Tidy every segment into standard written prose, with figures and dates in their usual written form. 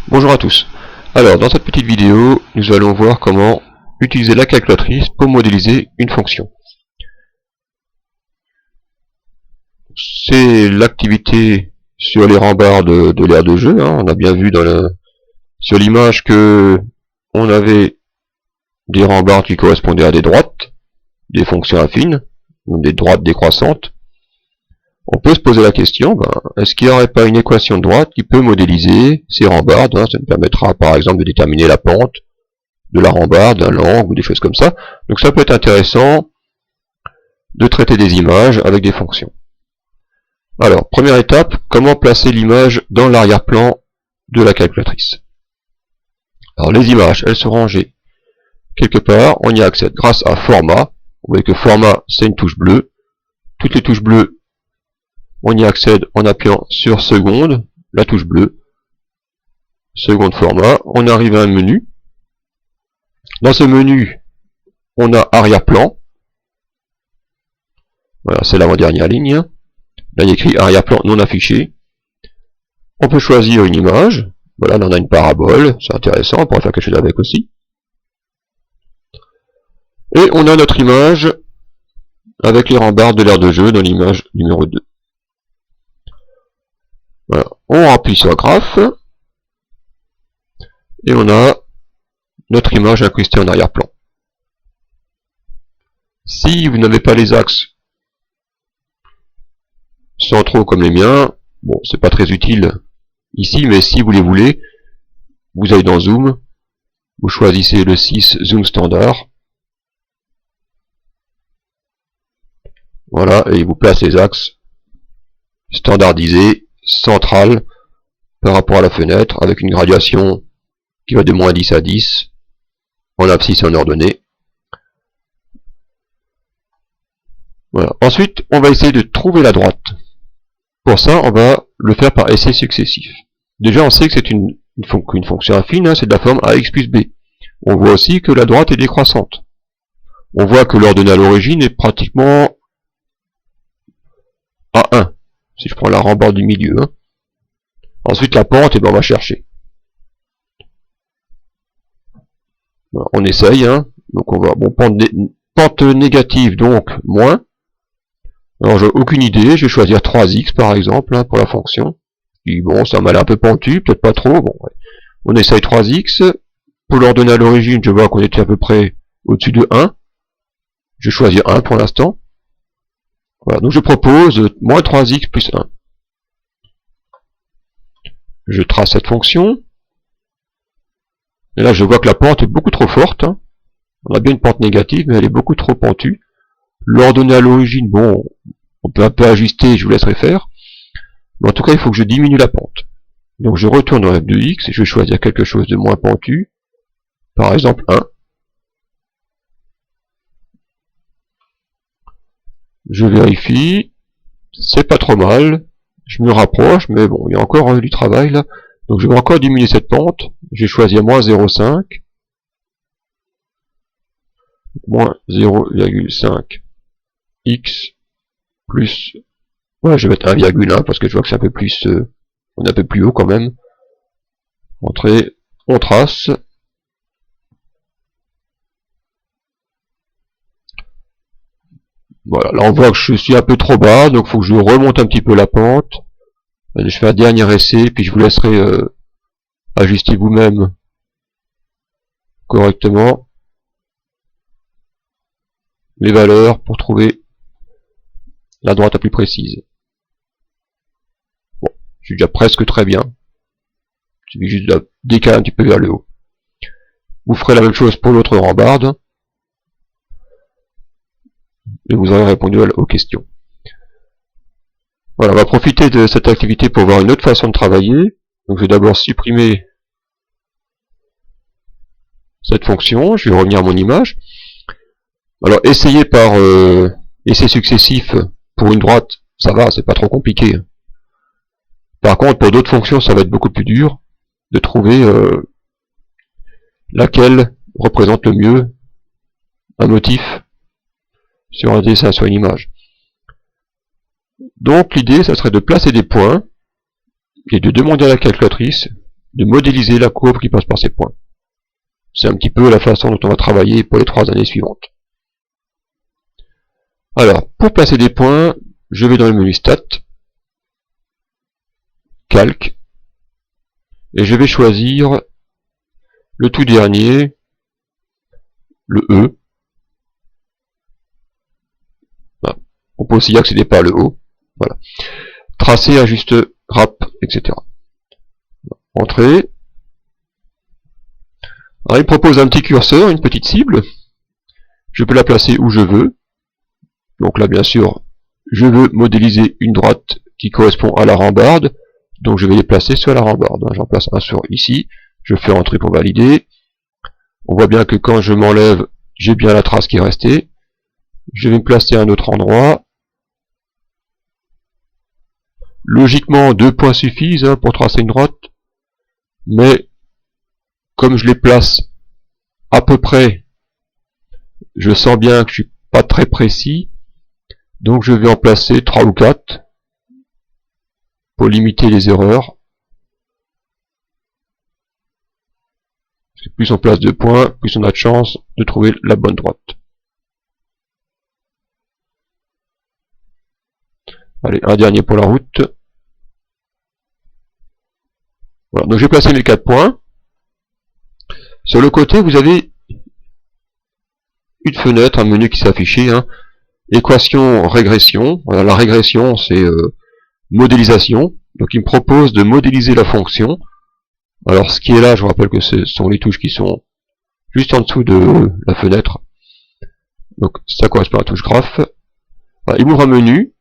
Bonjour à tous. Alors, dans cette petite vidéo, nous allons voir comment utiliser la calculatrice pour modéliser une fonction. C'est l'activité sur les rembarres de l'aire de jeu. On a bien vu sur l'image que on avait des rembarres qui correspondaient à des droites, des fonctions affines, ou des droites décroissantes. On peut se poser la question, est-ce qu'il n'y aurait pas une équation de droite qui peut modéliser ces rambardes? Ça nous permettra par exemple de déterminer la pente de la rambarde, d'un angle ou des choses comme ça. Donc ça peut être intéressant de traiter des images avec des fonctions. Alors, première étape, comment placer l'image dans l'arrière-plan de la calculatrice? Alors les images, elles sont rangées quelque part, on y accède grâce à Format. Vous voyez que Format, c'est une touche bleue. Toutes les touches bleues, on y accède en appuyant sur Seconde, la touche bleue, Seconde Format. On arrive à un menu. Dans ce menu, on a Arrière-plan. Voilà, c'est l'avant-dernière ligne. Là, il y a écrit Arrière-plan non affiché. On peut choisir une image. Voilà, là, on a une parabole, c'est intéressant, on pourra faire quelque chose avec aussi. Et on a notre image avec les rambardes de l'aire de jeu dans l'image numéro 2. Voilà. On appuie sur Graphe et on a notre image incrustée en arrière-plan. Si vous n'avez pas les axes centraux comme les miens, bon, c'est pas très utile ici, mais si vous les voulez, vous allez dans Zoom, vous choisissez le 6 Zoom Standard. Voilà, et il vous place les axes standardisés, centrales, par rapport à la fenêtre, avec une gradation qui va de moins 10 à 10, en abscisse et en ordonnée. Voilà. Ensuite, on va essayer de trouver la droite. Pour ça, on va le faire par essai successif. Déjà, on sait que c'est une fonction affine, c'est de la forme ax plus b. On voit aussi que la droite est décroissante. On voit que l'ordonnée à l'origine est pratiquement à 1, si je prends la rambarde du milieu. Ensuite, la pente, on va chercher. Voilà, on essaye, donc on va, pente négative, donc moins. Alors, j'ai aucune idée, je vais choisir 3x par exemple, pour la fonction. Puis bon, ça m'a l'air un peu pentu, peut-être pas trop. Bon, ouais. On essaye 3x. Pour l'ordonnée à l'origine, je vois qu'on était à peu près au-dessus de 1. Je vais choisir 1 pour l'instant. Voilà, donc je propose moins 3x plus 1. Je trace cette fonction. Et là, je vois que la pente est beaucoup trop forte. On a bien une pente négative, mais elle est beaucoup trop pentue. L'ordonnée à l'origine, bon, on peut un peu ajuster, je vous laisserai faire. Mais en tout cas, il faut que je diminue la pente. Donc je retourne dans f2x et je vais choisir quelque chose de moins pentu. Par exemple 1. Je vérifie. C'est pas trop mal. Je me rapproche, mais bon, il y a encore du travail là. Donc je vais encore diminuer cette pente. Je vais choisir moins 0,5. Moins 0,5 x plus... Ouais, je vais mettre 1,1 parce que je vois que c'est un peu plus... on est un peu plus haut quand même. Entrée, on trace. Voilà, là on voit que je suis un peu trop bas, donc il faut que je remonte un petit peu la pente. Je fais un dernier essai, puis je vous laisserai ajuster vous-même correctement les valeurs pour trouver la droite la plus précise. Bon, je suis déjà presque très bien. Il suffit juste de décaler un petit peu vers le haut. Vous ferez la même chose pour l'autre rambarde. Et vous aurez répondu aux questions. Voilà, on va profiter de cette activité pour voir une autre façon de travailler. Donc je vais d'abord supprimer cette fonction, je vais revenir à mon image. Alors essayer par essai successif pour une droite, ça va, c'est pas trop compliqué. Par contre, pour d'autres fonctions, ça va être beaucoup plus dur de trouver laquelle représente le mieux un motif sur un dessin, sur une image. Donc l'idée, ça serait de placer des points et de demander à la calculatrice de modéliser la courbe qui passe par ces points. C'est un petit peu la façon dont on va travailler pour les 3 années suivantes. Alors, pour placer des points, je vais dans le menu Stat, Calque, et je vais choisir le tout dernier, le E. Voilà. On peut aussi accéder par le haut. Voilà. Tracer, ajuste, wrap, etc. Entrée. Alors, il propose un petit curseur, une petite cible. Je peux la placer où je veux. Donc là, bien sûr, je veux modéliser une droite qui correspond à la rambarde. Donc je vais les placer sur la rambarde. J'en place un sur ici. Je fais entrer pour valider. On voit bien que quand je m'enlève, j'ai bien la trace qui est restée. Je vais me placer à un autre endroit. Logiquement, 2 points suffisent pour tracer une droite. Mais comme je les place à peu près, je sens bien que je suis pas très précis. Donc je vais en placer 3 ou 4 pour limiter les erreurs. Plus on place 2 points, plus on a de chance de trouver la bonne droite. Allez, un dernier pour la route. Voilà, donc j'ai placé mes 4 points. Sur le côté, vous avez une fenêtre, un menu qui s'est affiché. Équation, régression. Voilà, la régression, c'est modélisation. Donc il me propose de modéliser la fonction. Alors ce qui est là, je vous rappelle que ce sont les touches qui sont juste en dessous de la fenêtre. Donc ça correspond à la touche graph. Voilà, il m'ouvre un menu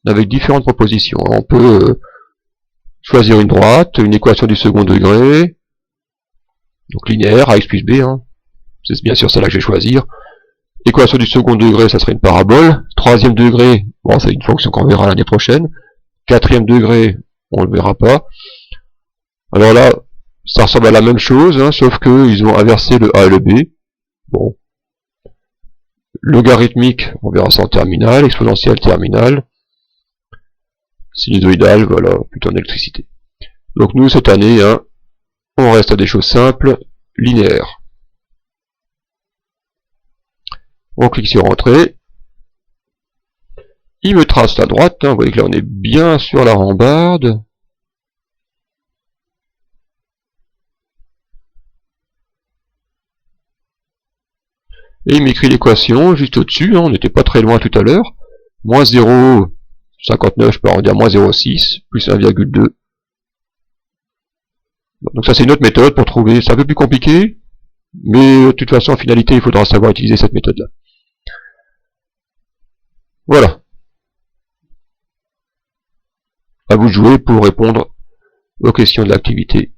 avec différentes propositions. Alors, on peut choisir une droite, une équation du second degré, donc linéaire, ax plus b. C'est bien sûr celle-là que je vais choisir. Équation du second degré, ça serait une parabole. Troisième degré, bon, c'est une fonction qu'on verra l'année prochaine. Quatrième degré, on le verra pas. Alors là, ça ressemble à la même chose, sauf qu'ils ont inversé le A et le B. Bon. Logarithmique, on verra ça en terminale. Exponentielle, terminale. Sinusoïdale, voilà, plutôt en électricité. Donc nous, cette année, on reste à des choses simples, linéaires. On clique sur Entrée. Il me trace la droite, vous voyez que là on est bien sur la rambarde. Et il m'écrit l'équation juste au-dessus, on n'était pas très loin tout à l'heure. Moins 0,59, je peux arrondir moins 0,6, plus 1,2. Donc ça c'est une autre méthode pour trouver, c'est un peu plus compliqué, mais de toute façon en finalité il faudra savoir utiliser cette méthode-là. Voilà. À vous de jouer pour répondre aux questions de l'activité.